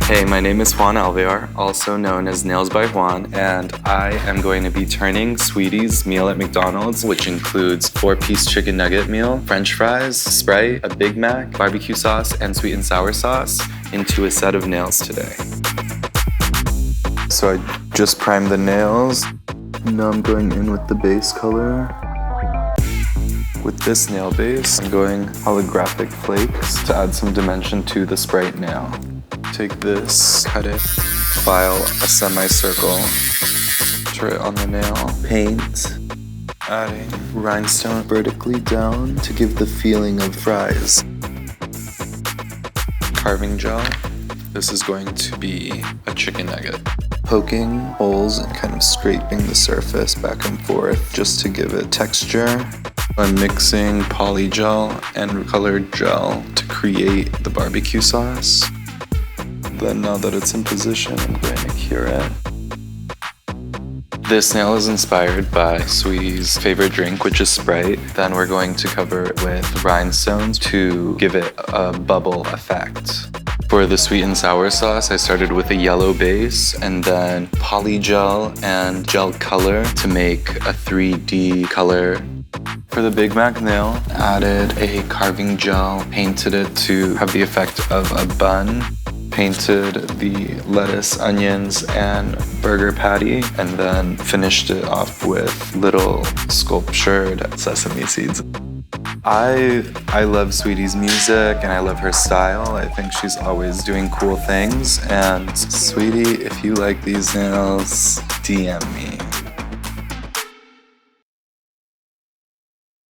Hey, my name is Juan Alvear, also known as Nails by Juan, and I am going to be turning Saweetie's meal at McDonald's, which includes 4-piece chicken nugget meal, french fries, Sprite, a Big Mac, barbecue sauce, and sweet and sour sauce, into a set of nails today. So I just primed the nails. Now I'm going in with the base color. With this nail base, I'm going holographic flakes to add some dimension to the Sprite nail. Take this, cut it, file a semicircle, draw it on the nail, paint, adding rhinestone vertically down to give the feeling of fries. Carving gel, this is going to be a chicken nugget. Poking holes and kind of scraping the surface back and forth just to give it texture. I'm mixing poly gel and colored gel to create the barbecue sauce. Then now that it's in position, I'm going to cure it. This nail is inspired by Saweetie's favorite drink, which is Sprite. Then we're going to cover it with rhinestones to give it a bubble effect. For the sweet and sour sauce, I started with a yellow base and then poly gel and gel color to make a 3D color. For the Big Mac nail, added a carving gel, painted it to have the effect of a bun, painted the lettuce, onions, and burger patty, and then finished it off with little sculptured sesame seeds. I love Saweetie's music and I love her style. I think she's always doing cool things. And Saweetie, if you like these nails, DM me.